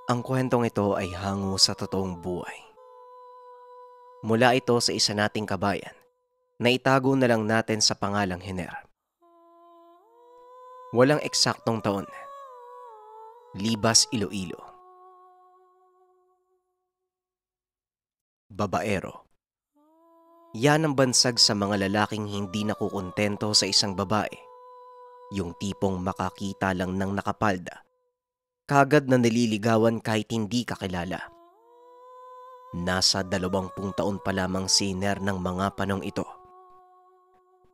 Ang kwentong ito ay hango sa totoong buhay. Mula ito sa isa nating kabayan na itago na lang natin sa pangalang Hiner. Walang eksaktong taon. Libas, Iloilo. Babaero. Yan ang bansag sa mga lalaking hindi nakukontento sa isang babae. Yung tipong makakita lang ng nakapalda, kagad na nililigawan kahit hindi kakilala. Nasa 20 taon pa lamang si Hiner ng mga panong ito.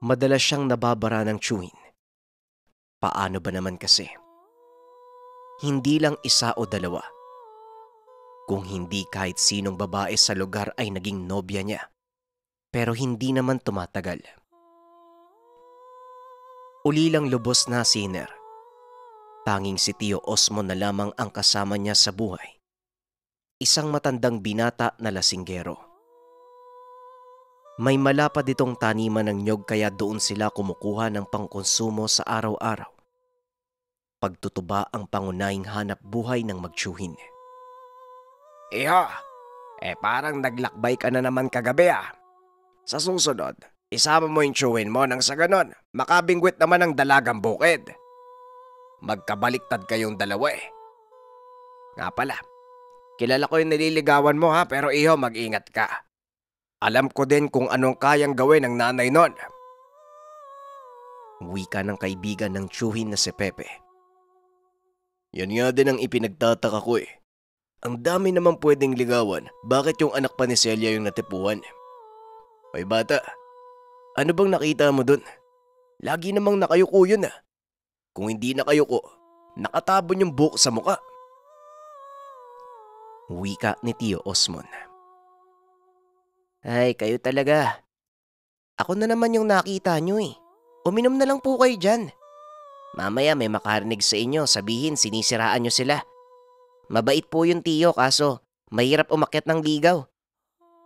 Madalas siyang nababara ng tiyuhin. Paano ba naman kasi? Hindi lang isa o dalawa. Kung hindi kahit sinong babae sa lugar ay naging nobya niya. Pero hindi naman tumatagal. Ulilang lubos na si Hiner. Tanging si Tio Osmo na lamang ang kasama niya sa buhay. Isang matandang binata na lasinggero. May malapad itong taniman ng nyog kaya doon sila kumukuha ng pangkonsumo sa araw-araw. Pagtutuba ang pangunahing hanap buhay ng magtiyuhin. Iho, parang naglakbay ka na naman kagabi ah. Sa susunod, isama mo yung tiyuhin mo nang sa ganon, makabingwit naman ang dalagang bukid. Magkabaliktad kayong dalawa eh. Nga pala, kilala ko yung nililigawan mo ha, pero iho, mag-ingat ka. Alam ko din kung anong kayang gawin ng nanay nun. Wika ng kaibigan ng tiyuhin na si Pepe. Yan nga din ang ipinagtataka ko eh. Ang dami naman pwedeng ligawan, bakit yung anak pa ni Celia yung natipuan? Hoy bata, ano bang nakita mo dun? Lagi namang nakayuko yun ah. Kung hindi nakayuko, nakatabon yung buhok sa muka. Wika ni Tio Osmon. Ay, kayo talaga. Ako na naman yung nakita nyo eh. Uminom na lang po kayo dyan. Mamaya may makarinig sa inyo, sabihin sinisiraan nyo sila. Mabait po yung tiyo kaso mahirap umakyat ng ligaw.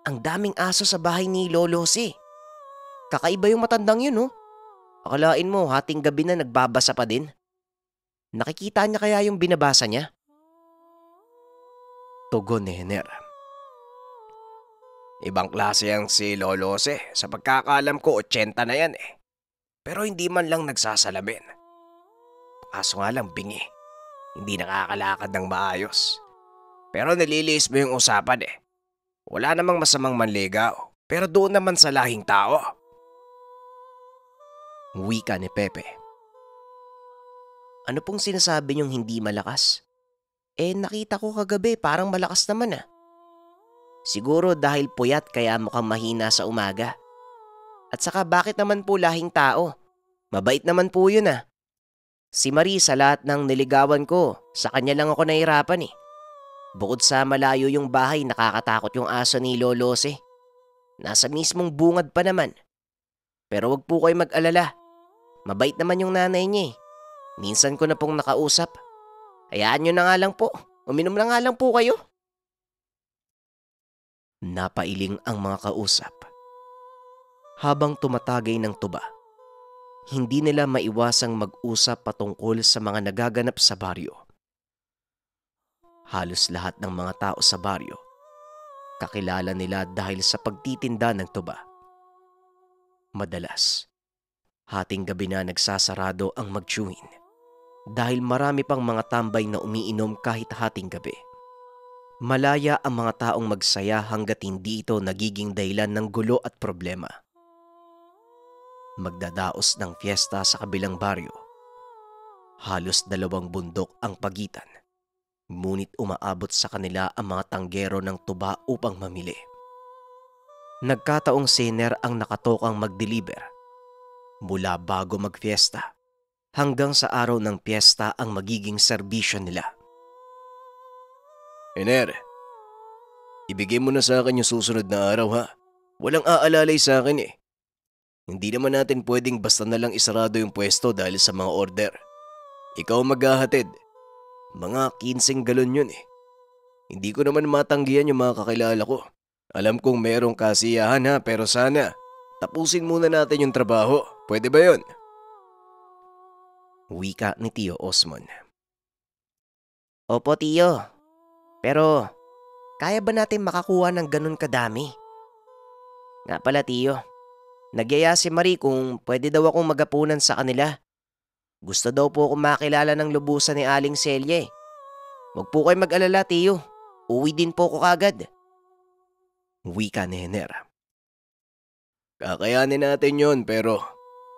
Ang daming aso sa bahay ni Lolo si. Kakaiba yung matandang yun oh. Akalain mo hating gabi na nagbabasa pa din. Nakikita niya kaya yung binabasa niya? Tugon ni Hiner. Ibang klase ang si Lolo Si. Sa pagkakaalam ko, 80 na yan eh. Pero hindi man lang nagsasalamin. Kaso nga lang bingi. Hindi nakakalakad ng maayos. Pero nililiis mo yung usapan eh. Wala namang masamang manligaw. Pero doon naman sa lahing tao. Wika ni Pepe. Ano pong sinasabi niyong hindi malakas? Nakita ko kagabi parang malakas naman ah. Siguro dahil puyat kaya mukhang mahina sa umaga. At saka bakit naman po lahing tao? Mabait naman po yun ah. Si Marie sa lahat ng niligawan ko, sa kanya lang ako nahirapan eh. Bukod sa malayo yung bahay, nakakatakot yung aso ni Lolo Si. Nasa mismong bungad pa naman. Pero wag po kayo mag-alala. Mabait naman yung nanay niya eh. Minsan ko na pong nakausap. Hayaan nyo na nga lang po. Uminom na nga lang po kayo. Napailing ang mga kausap. Habang tumatagay ng tuba, hindi nila maiwasang mag-usap patungkol sa mga nagaganap sa baryo. Halos lahat ng mga tao sa baryo, kakilala nila dahil sa pagtitinda ng tuba. Madalas, hating gabi na nagsasarado ang magtiyuhin dahil marami pang mga tambay na umiinom kahit hating gabi. Malaya ang mga taong magsaya hanggat hindi ito nagiging dahilan ng gulo at problema. Magdadaos ng fiesta sa kabilang baryo. Halos 2 bundok ang pagitan, ngunit umaabot sa kanila ang mga tanggero ng tuba upang mamili. Nagkataong si Hiner ang nakatokang mag-deliver mula bago mag-fiesta hanggang sa araw ng fiesta ang magiging serbisyo nila. Hiner, ibigay mo na sa akin yung susunod na araw ha. Walang aalalay sa akin eh. Hindi naman natin pwedeng basta na lang isarado yung pwesto dahil sa mga order. Ikaw maghahatid. Mga 15 galon yun eh. Hindi ko naman matanggihan yung mga kakilala ko. Alam kong merong kasiyahan ha, pero sana tapusin muna natin yung trabaho. Pwede ba yun? Wika ni Tio Osmon. Opo, Tio. Pero kaya ba natin makakuha ng ganun kadami? Nga pala tiyo, nagyaya si Marie kung pwede daw akong magapunan sa kanila. Gusto daw po akong makilala ng lubusan ni Aling Celia eh. Huwag po kayo mag-alala tiyo, uwi din po ako kagad. Wika ni Henner. Kakayanin natin yon pero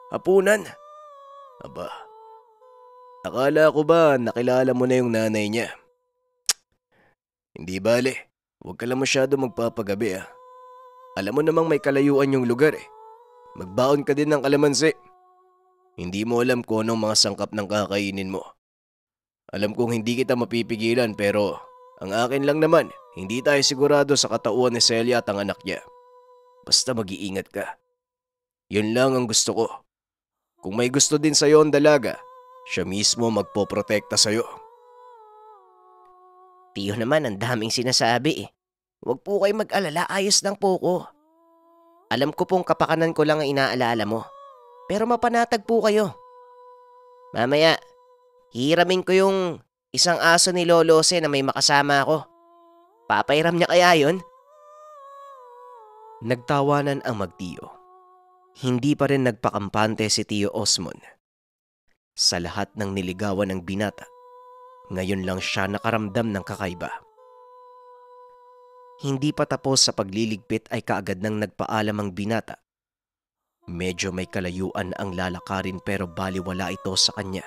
hapunan? Aba, akala ko ba nakilala mo na yung nanay niya? Hindi bale, huwag ka lang masyado magpapagabi ah. Alam mo namang may kalayuan yung lugar eh. Magbaon ka din ng kalamansi. Hindi mo alam kung anong mga sangkap ng kakainin mo. Alam kong hindi kita mapipigilan pero ang akin lang naman, hindi tayo sigurado sa katauhan ni Celia at ang anak niya. Basta mag-iingat ka. Yun lang ang gusto ko. Kung may gusto din sa'yo ang dalaga, siya mismo magpoprotekta sa'yo. Tiyo naman ang daming sinasabi eh. Huwag po kayo mag-alala, ayos lang po ko. Alam ko pong kapakanan ko lang ang inaalala mo. Pero mapanatag po kayo. Mamaya, hiramin ko yung isang aso ni Lolo Jose na may makasama ako. Papairam niya kaya yun? Nagtawanan ang magtiyo. Hindi pa rin nagpakampante si Tiyo Osmond. Sa lahat ng niligawan ng binata, ngayon lang siya nakaramdam ng kakaiba. Hindi pa tapos sa pagliligpit ay kaagad nang nagpaalam ang binata. Medyo may kalayuan ang lalakarin pero baliwala ito sa kanya.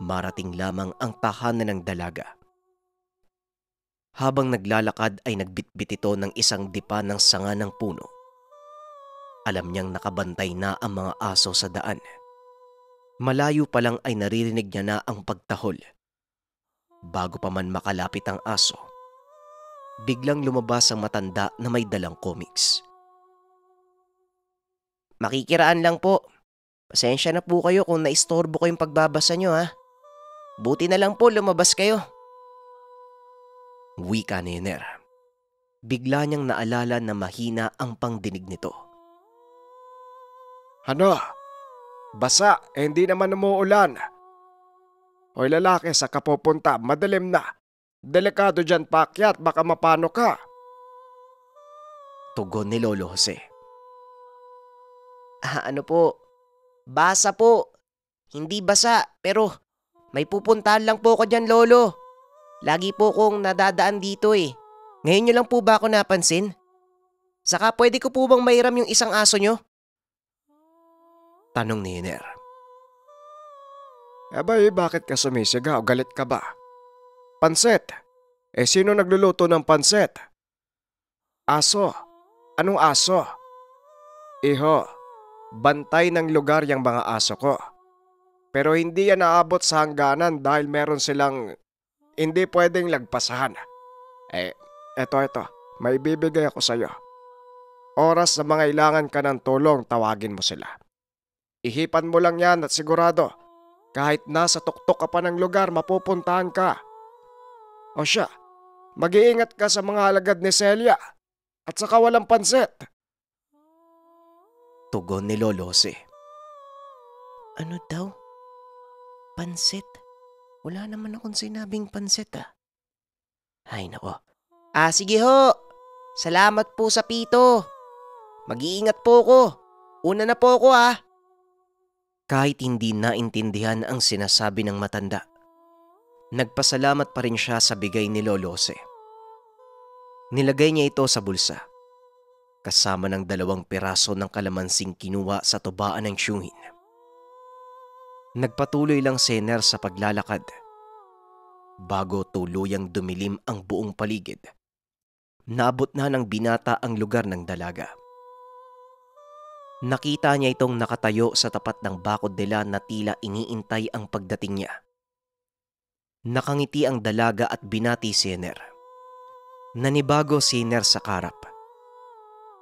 Marating lamang ang tahanan ng dalaga. Habang naglalakad ay nagbitbit ito ng isang dipa ng sanga ng puno. Alam niyang nakabantay na ang mga aso sa daan. Malayo pa lang ay naririnig niya na ang pagtahol. Bago pa man makalapit ang aso, biglang lumabas ang matanda na may dalang comics. Makikiraan lang po. Pasensya na po kayo kung naistorbo ko yung pagbabasa nyo ha. Buti na lang po lumabas kayo. Wika ni Henner. Bigla niyang naalala na mahina ang pangdinig nito. Ano? Basa, hindi naman umuulan. Hoy lalaki, sa kapupunta, madilim na. Delikado dyan paakyat, baka mapano ka. Tugon ni Lolo Jose. Ano po? Basa po. Hindi basa, pero may pupuntahan lang po ako dyan, Lolo. Lagi po kong nadadaan dito eh. Ngayon nyo lang po ba ako napansin? Saka pwede ko po bang mairam yung isang aso nyo? Tanong ni Henner. Abay, bakit ka sumisigaw? Galit ka ba? Pansit. Sino nagluluto ng pansit? Aso. Anong aso? Iho, bantay ng lugar yung mga aso ko. Pero hindi yan naabot sa hangganan dahil meron silang hindi pwedeng lagpasahan. Eto, may bibigay ako sa'yo. Oras na mangailangan ka ng tulong, tawagin mo sila. Ihipan mo lang yan at sigurado, kahit nasa tuktok ka pa ng lugar, mapupuntahan ka. O siya, mag-iingat ka sa mga alagad ni Celia at saka walang pansit. Tugon ni Lolo Jose. Ano daw? Pansit? Wala naman akong sinabing pansit ah. Ay nako. Sige ho. Salamat po sa pito. Mag-iingat po ko. Una na po ko ah. Kahit hindi naintindihan ang sinasabi ng matanda, nagpasalamat pa rin siya sa bigay ni Lolo Jose. Nilagay niya ito sa bulsa, kasama ng 2 piraso ng kalamansing kinuha sa tubaan ng tiyungin. Nagpatuloy lang si Henner sa paglalakad. Bago tuluyang dumilim ang buong paligid, naabot na ng binata ang lugar ng dalaga. Nakita niya itong nakatayo sa tapat ng bakod nila na tila iniintay ang pagdating niya. Nakangiti ang dalaga at binati si Henner. Nanibago si Henner sa karap.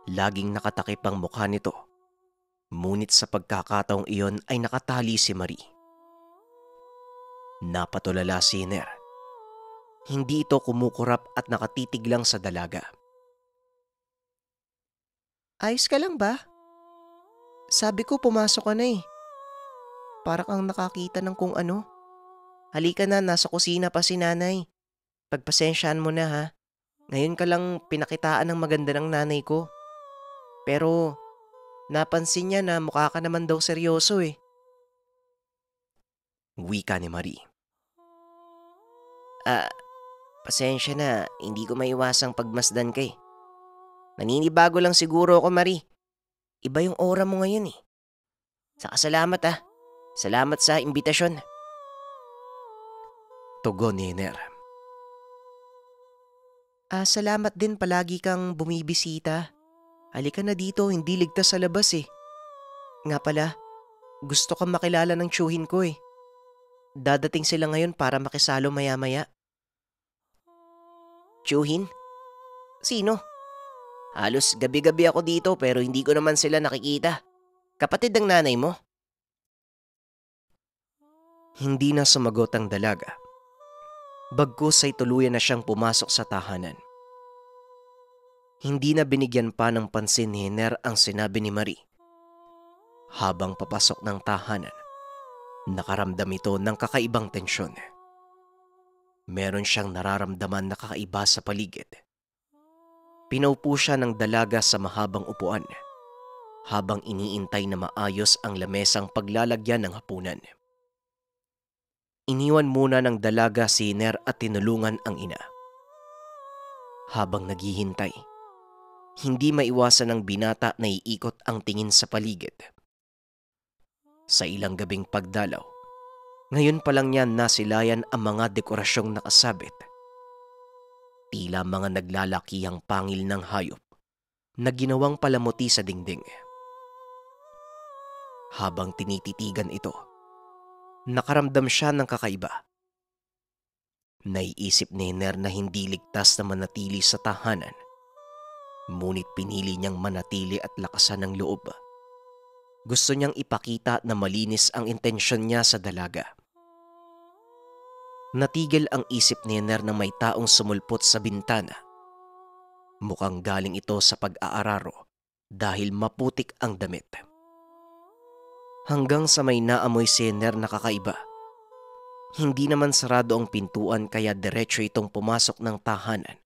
Laging nakatakip ang mukha nito. Ngunit sa pagkakataong iyon ay nakatali si Marie. Napatulala si Henner. Hindi ito kumukurap at nakatitig lang sa dalaga. Ayos ka lang ba? Sabi ko pumasok ka na eh. Para kang nakakita ng kung ano. Halika na, nasa kusina pa si nanay. pagpasensyaan mo na ha. Ngayon ka lang pinakitaan ng maganda ng nanay ko. Pero napansin niya na mukha ka naman daw seryoso eh. Wika ni Marie. Pasensya na, hindi ko maiwasang pagmasdan ka eh. Naninibago lang siguro ako, Marie. Iba yung aura mo ngayon eh. Saka salamat ah. Salamat sa imbitasyon. Tugon ni Hiner. Salamat din palagi kang bumibisita. Halika na dito, hindi ligtas sa labas eh. Nga pala, gusto kang makilala ng tiyuhin ko eh. Dadating sila ngayon para makisalo maya-maya. Tiyuhin? Sino? Halos gabi-gabi ako dito pero hindi ko naman sila nakikita. Kapatid ng nanay mo? Hindi na sumagot ang dalaga. Bagkus ay tuluyan na siyang pumasok sa tahanan. Hindi na binigyan pa ng pansin ni Hiner ang sinabi ni Marie. Habang papasok ng tahanan, nakaramdam ito ng kakaibang tensyon. Meron siyang nararamdaman na kakaiba sa paligid. Pinaupo siya ng dalaga sa mahabang upuan habang iniintay na maayos ang lamesang paglalagyan ng hapunan. Iniwan muna ng dalaga si Hiner at tinulungan ang ina. Habang naghihintay, hindi maiwasan ng binata na iikot ang tingin sa paligid. Sa ilang gabing pagdalaw, ngayon pa lang niya nasilayan ang mga dekorasyong nakasabit. Tila mga naglalakihang pangil ng hayop na ginawang palamuti sa dingding. Habang tinititigan ito, nakaramdam siya ng kakaiba. Naiisip ni Hiner na hindi ligtas na manatili sa tahanan, ngunit pinili niyang manatili at lakasan ng loob. Gusto niyang ipakita na malinis ang intensyon niya sa dalaga. Natigil ang isip ni Hiner na may taong sumulpot sa bintana. Mukhang galing ito sa pag-aararo dahil maputik ang damit. Hanggang sa may naamoy si Hiner na kakaiba. Hindi naman sarado ang pintuan kaya diretso itong pumasok ng tahanan.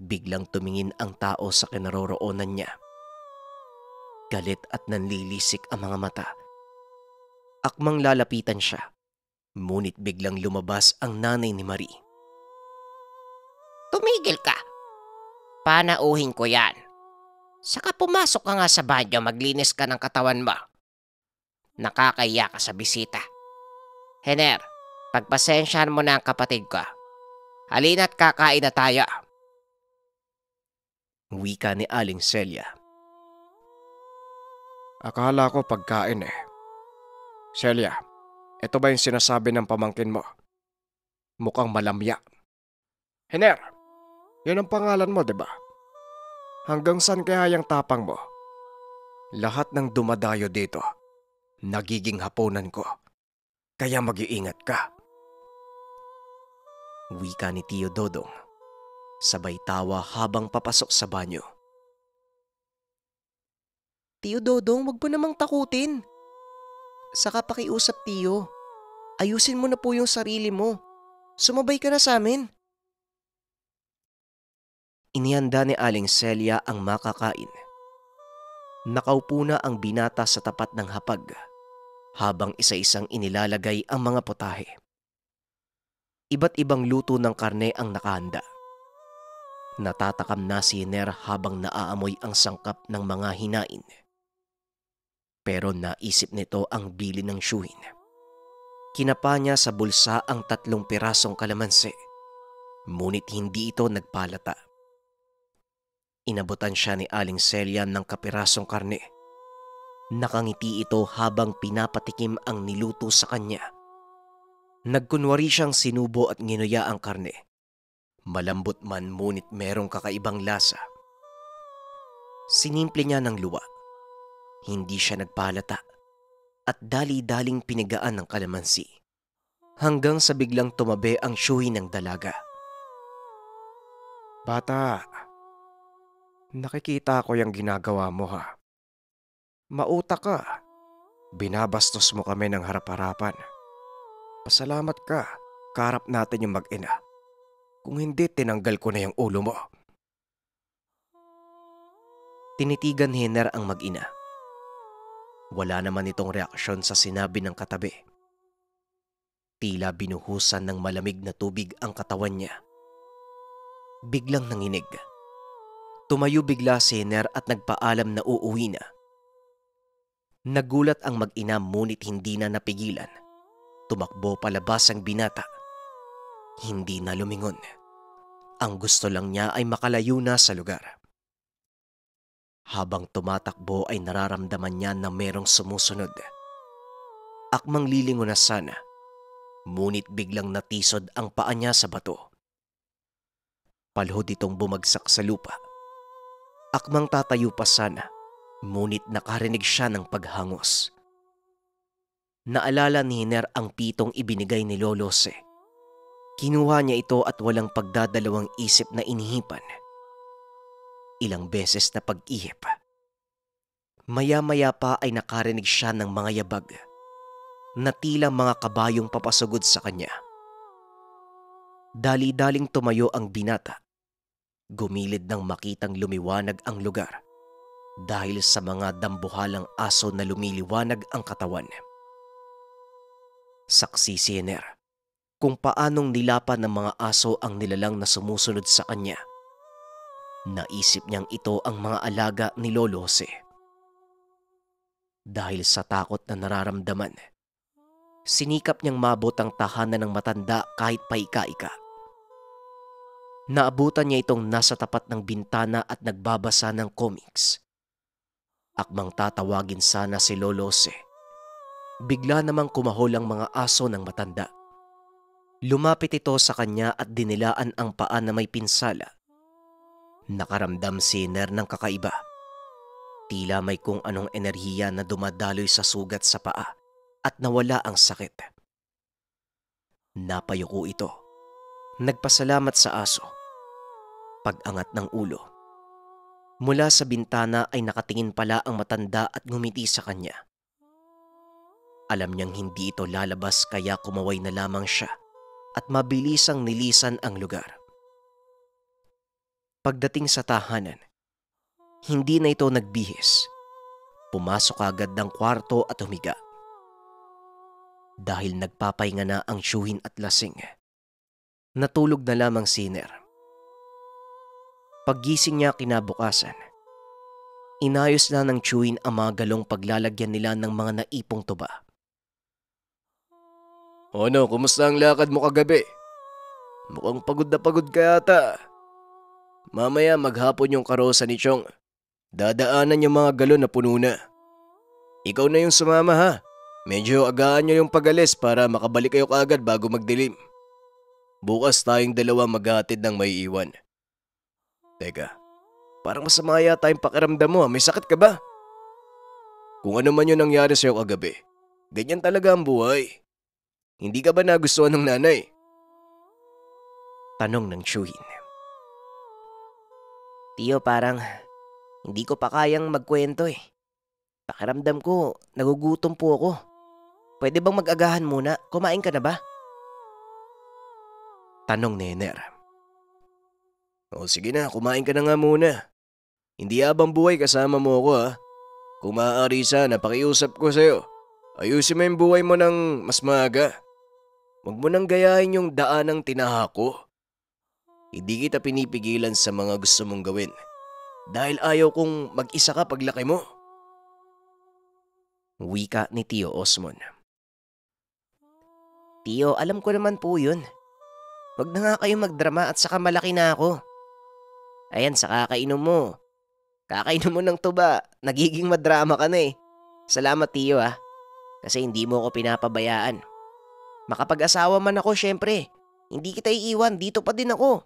Biglang tumingin ang tao sa kinaroroonan niya. Galit at nanlilisik ang mga mata. Akmang lalapitan siya, ngunit biglang lumabas ang nanay ni Marie. Tumigil ka. Panauhin ko yan. Saka pumasok ka nga sa banyo, maglinis ka ng katawan mo. Nakakaya ka sa bisita. Hiner, pagpasensyahan mo na ang kapatid ko. Halina't kakain na tayo. Wika ni Aling Celia. Akala ko pagkain eh. Celia, ito ba yung sinasabi ng pamangkin mo? Mukhang malamya. Hiner, yun ang pangalan mo, diba? Hanggang saan kaya yung tapang mo? Lahat ng dumadayo dito, nagiging hapunan ko. Kaya mag-iingat ka. Wika ni Tio Dodong, sabay tawa habang papasok sa banyo. Tio Dodong, wag mo namang takutin. Saka pakiusap, Tio. Ayusin mo na po yung sarili mo. Sumabay ka na sa amin. Inihanda ni Aling Celia ang makakain. Nakaupo na ang binata sa tapat ng hapag habang isa-isang inilalagay ang mga putahe. Iba't ibang luto ng karne ang nakahanda. Natatakam na si Hiner habang naaamoy ang sangkap ng mga hinain. Pero naisip nito ang bili ng tiyuhin. Kinapa niya sa bulsa ang 3 pirasong kalamansi, ngunit hindi ito nagpalata. Inabutan siya ni Aling Celia ng kapirasong karne. Nakangiti ito habang pinapatikim ang niluto sa kanya. Nagkunwari siyang sinubo at nginuya ang karne. Malambot man ngunit merong kakaibang lasa. Sinimple niya ng luwa. Hindi siya nagpalata at dali-daling pinigaan ng kalamansi. Hanggang sa biglang tumabi ang tiyuhin ng dalaga. Bata, nakikita ko yung ginagawa mo ha. Mautak ka. Binabastos mo kami ng harap-harapan. Pasalamat ka. Karap natin yung mag-ina. Kung hindi, tinanggal ko na yung ulo mo. Tinitigan ni Henner ang mag-ina. Wala naman itong reaksyon sa sinabi ng katabi. Tila binuhusan ng malamig na tubig ang katawan niya. Biglang nanginig. Tumayo bigla si Henner at nagpaalam na uuwi na. Nagulat ang mag-ina ngunit hindi na napigilan. Tumakbo palabas ang binata. Hindi na lumingon. Ang gusto lang niya ay makalayo na sa lugar. Habang tumatakbo ay nararamdaman niya na merong sumusunod. Akmang lilingon na sana, ngunit biglang natisod ang paa niya sa bato. Palhod itong bumagsak sa lupa. Akmang tatayo pa sana, ngunit nakarinig siya ng paghangos. Naalala ni Henner ang pitong ibinigay ni Lolo Se. Kinuha niya ito at walang pagdadalawang isip na inihipan. Ilang beses na pag-ihip. Maya-maya pa ay nakarinig siya ng mga yabag na tila mga kabayong papasugod sa kanya. Dali-daling tumayo ang binata. Gumilid nang makitang lumiwanag ang lugar dahil sa mga dambuhalang aso na lumiliwanag ang katawan. Saksi si Henner kung paanong nilapan ng mga aso ang nilalang na sumusunod sa kanya. Naisip niyang ito ang mga alaga ni Lolo Jose. Dahil sa takot na nararamdaman, sinikap niyang mabot ang tahanan ng matanda kahit paika-ika. Naabutan niya itong nasa tapat ng bintana at nagbabasa ng comics. Akmang tatawagin sana si Lolo Jose. Bigla namang kumahol ang mga aso ng matanda. Lumapit ito sa kanya at dinilaan ang paa na may pinsala. Nakaramdam si Henner ng kakaiba. Tila may kung anong enerhiya na dumadaloy sa sugat sa paa at nawala ang sakit. Napayuko ito. Nagpasalamat sa aso. Pag-angat ng ulo. Mula sa bintana ay nakatingin pala ang matanda at ngumiti sa kanya. Alam niyang hindi ito lalabas kaya kumaway na lamang siya at mabilisang nilisan ang lugar. Pagdating sa tahanan, hindi na ito nagbihis. Pumasok agad ng kwarto at humiga. Dahil nagpapahinga na ang tiyuhin at lasing, natulog na lamang si Henner. Paggising niya kinabukasan, inayos na ng tiyuhin ang mga galong paglalagyan nila ng mga naipong tuba. Ano, kumusta ang lakad mo kagabi? Mukhang pagod na pagod ka yata. Mamaya maghapon yung karosa ni Chong. Dadaanan yung mga galon na puno na. Ikaw na yung sumama ha. Medyo agaan nyo yung pag-alis para makabalik kayo kaagad bago magdilim. Bukas tayong dalawa maghahatid ng may iwan. Teka, parang masama yata yung pakiramdam mo. May sakit ka ba? Kung ano man yung nangyari sa'yo kagabi, ganyan talaga ang buhay. Hindi ka ba nagustuhan ng nanay? Tanong ng tiyuhin. Tiyo, parang hindi ko pa kayang magkwento eh. Pakiramdam ko, nagugutom po ako. Pwede bang mag-agahan muna? Kumain ka na ba? Tanong ni Henner. O sige na, kumain ka na nga muna. Hindi habang buhay kasama mo ako ha. Kung maaari sana, pakiusap ko sa'yo. Ayusin mo yung buhay mo ng mas maaga. Huwag mo nang gayahin yung daan ng tinahako. Hindi kita pinipigilan sa mga gusto mong gawin. Dahil ayaw kong mag-isa ka paglaki mo. Wika ni Tio Osmond. Tio, alam ko naman po yun. Huwag na nga kayong magdrama at saka malaki na ako. Ayan, sa kakainom mo. Kakainom mo ng tuba. Nagiging madrama ka na eh. Salamat Tio ah. Kasi hindi mo ako pinapabayaan. Makapag-asawa man ako syempre. Hindi kita iiwan, dito pa din ako.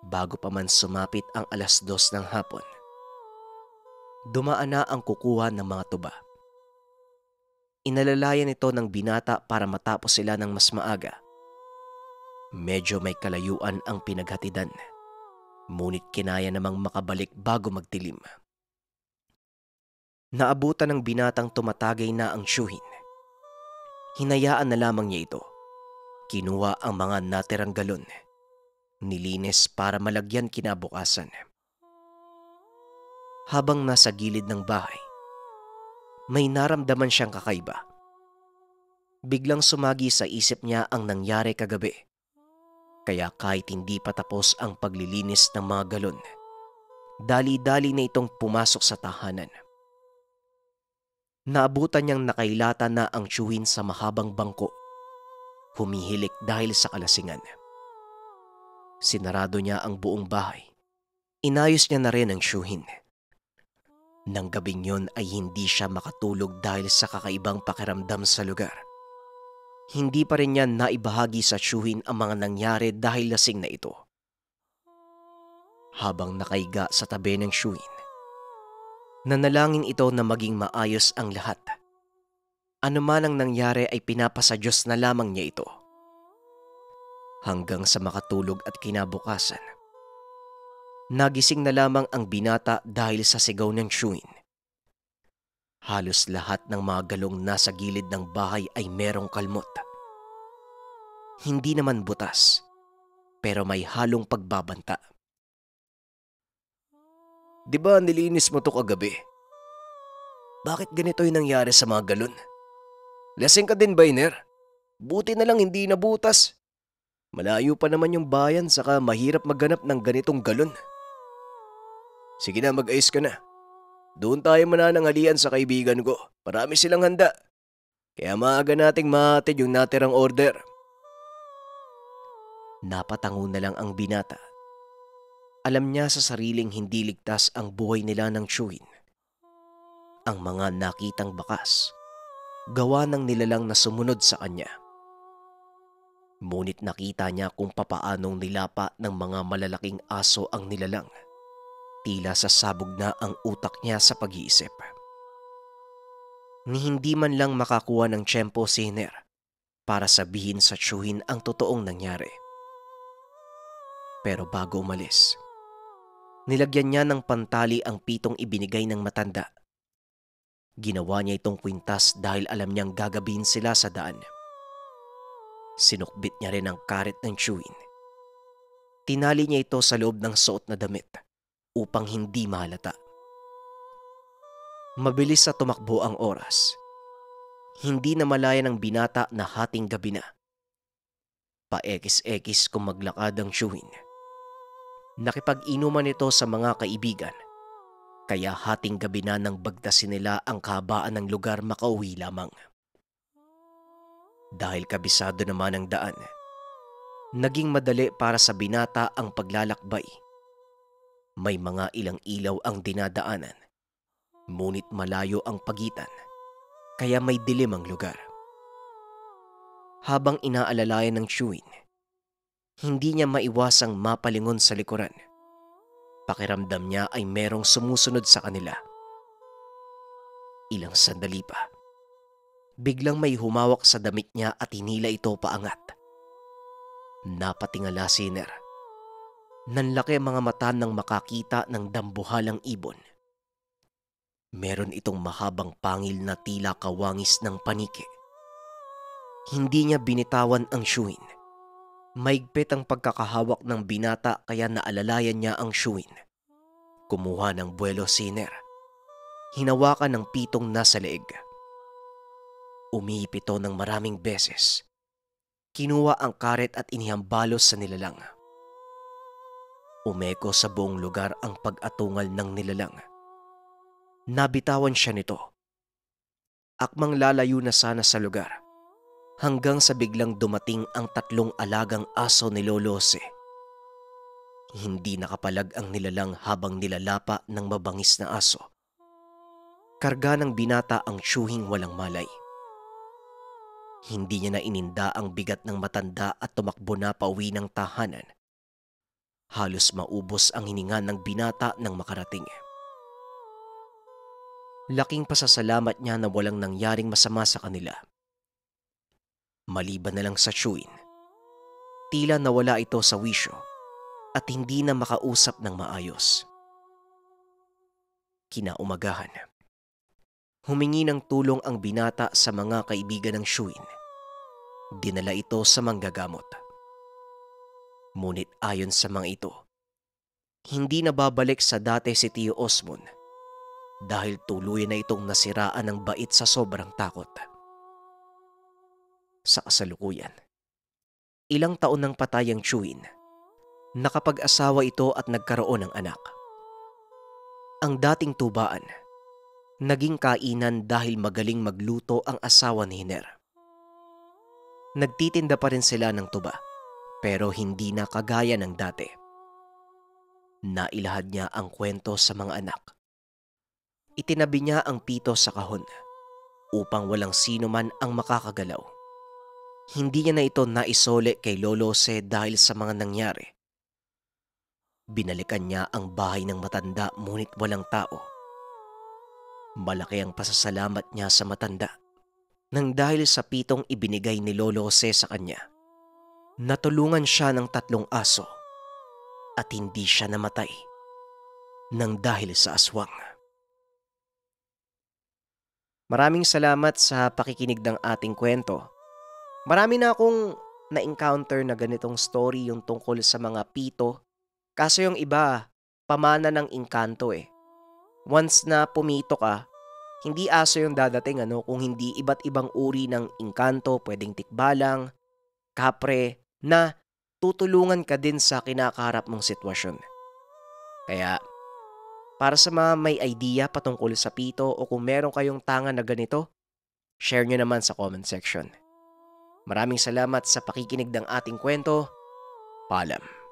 Bago pa man sumapit ang 2:00 ng hapon, dumaan na ang kukuha ng mga tuba. Inalalayan ito ng binata para matapos sila ng mas maaga. Medyo may kalayuan ang pinaghatidan, ngunit kinaya namang makabalik bago magdilim. Naabutan ng binatang tumatagay na ang tiyuhin. Hinayaan na lamang niya ito. Kinuha ang mga natirang galon, nilinis para malagyan kinabukasan. Habang nasa gilid ng bahay, may naramdaman siyang kakaiba. Biglang sumagi sa isip niya ang nangyari kagabi. Kaya kahit hindi pa tapos ang paglilinis ng mga galon, dali-dali na itong pumasok sa tahanan. Naabutan niyang nakailata na ang tiyuhin sa mahabang bangko, humihilik dahil sa kalasingan. Sinarado niya ang buong bahay. Inayos niya na rin ang tiyuhin. Nang gabing yon ay hindi siya makatulog dahil sa kakaibang pakiramdam sa lugar. Hindi pa rin niya naibahagi sa tiyuhin ang mga nangyari dahil lasing na ito. Habang nakaiga sa tabi ng tiyuhin, nanalangin ito na maging maayos ang lahat. Ano man ang nangyari ay pinapasa Diyos na lamang niya ito. Hanggang sa makatulog at kinabukasan, nagising na lamang ang binata dahil sa sigaw ng tiyuhin. Halos lahat ng mga galong nasa gilid ng bahay ay merong kalmot. Hindi naman butas, pero may halong pagbabanta. Di ba nilinis mo to kagabi? Bakit ganito yung nangyari sa mga galon? Lasing ka din ba, Iner? Buti na lang hindi nabutas. Malayo pa naman yung bayan saka mahirap maghanap ng ganitong galon. Sige na, mag-ayos ka na. Doon tayo manananghalian sa kaibigan ko. Marami silang handa. Kaya maaga nating mahatid yung natirang order. Napatango na lang ang binata. Alam niya sa sariling hindi ligtas ang buhay nila ng tiyuhin. Ang mga nakitang bakas, gawa ng nilalang na sumunod sa kanya. Ngunit nakita niya kung papaanong nilapa ng mga malalaking aso ang nilalang. Tila sasabog na ang utak niya sa pag-iisip. Ni hindi man lang makakuha ng tiyempo si Iner para sabihin sa tiyuhin ang totoong nangyari. Pero bago umalis, nilagyan niya ng pantali ang pitong ibinigay ng matanda. Ginawa niya itong kwintas dahil alam niyang gagabihin sila sa daan. Sinukbit niya rin ang karet ng tiyuhin. Tinali niya ito sa loob ng suot na damit upang hindi mahalata. Mabilis sa tumakbo ang oras. Hindi na malaya ng binata na hating gabi na. Paekis-ekis kung maglakad ang tiyuhin. Nakipag-inuman ito sa mga kaibigan, kaya hating gabi na nang bagtasin nila ang kahabaan ng lugar makauwi lamang. Dahil kabisado naman ang daan, naging madali para sa binata ang paglalakbay. May mga ilang ilaw ang dinadaanan, ngunit malayo ang pagitan, kaya may dilim ang lugar. Habang inaalalayan ng tiyuhin, hindi niya maiwasang mapalingon sa likuran. Pakiramdam niya ay merong sumusunod sa kanila. Ilang sandali pa, biglang may humawak sa damit niya at hinila ito paangat. Napatingala si Iner. Nanlaki ang mga mata nang makakita ng dambuhalang ibon. Meron itong mahabang pangil na tila kawangis ng paniki. Hindi niya binitawan ang tiyuhin. Maigpit ang pagkakahawak ng binata kaya naalalayan niya ang tiyuhin. Kumuha ng buwelo si Iner. Hinawakan ng pitong nasa leeg. Umiip ito ng maraming beses. Kinuha ang karet at inihambalos sa nilalang. Umeko sa buong lugar ang pag-atungal ng nilalang. Nabitawan siya nito. Akmang lalayo na sana sa lugar, hanggang sa biglang dumating ang 3 alagang aso ni Lolo Jose. Hindi nakapalag ang nilalang habang nilalapa ng mabangis na aso. Karga ng binata ang tiyuhing walang malay. Hindi niya na ininda ang bigat ng matanda at tumakbo na pauwi ng tahanan. Halos maubos ang hininga ng binata nang makarating. Laking pasasalamat niya na walang nangyaring masama sa kanila. Maliban na lang sa tiyuhin, tila nawala ito sa wisyo at hindi na makausap ng maayos. Kinaumagahan, humingi ng tulong ang binata sa mga kaibigan ng tiyuhin. dinala ito sa manggagamot. Ngunit ayon sa mga ito, hindi na babalik sa dati si Tio Osmond dahil tuluyan na itong nasiraan ng bait sa sobrang takot. Sa kasalukuyan, ilang taon nang patay ang Chewin, nakapag-asawa ito at nagkaroon ng anak. Ang dating tubaan, naging kainan dahil magaling magluto ang asawa ni Hiner. Nagtitinda pa rin sila ng tuba, pero hindi na kagaya ng dati. Nailahad niya ang kwento sa mga anak. Itinabi niya ang pito sa kahon upang walang sino man ang makakagalaw. Hindi niya na ito naisole kay Lolo Jose dahil sa mga nangyari. Binalikan niya ang bahay ng matanda ngunit walang tao. Malaki ang pasasalamat niya sa matanda nang dahil sa pitong ibinigay ni Lolo Jose sa kanya. Natulungan siya ng 3 aso at hindi siya namatay nang dahil sa aswang. Maraming salamat sa pakikinig ng ating kwento. Marami na akong na-encounter na ganitong story yung tungkol sa mga pito. Kaso yung iba, pamana ng engkanto eh. Once na pumito ka, hindi aso yung dadating kung hindi iba't ibang uri ng engkanto, pwedeng tikbalang, kapre, na tutulungan ka din sa kinakaharap mong sitwasyon. Kaya, para sa mga may idea patungkol sa pito o kung meron kayong tanga na ganito, share nyo naman sa comment section. Maraming salamat sa pakikinig ng ating kwento. Paalam.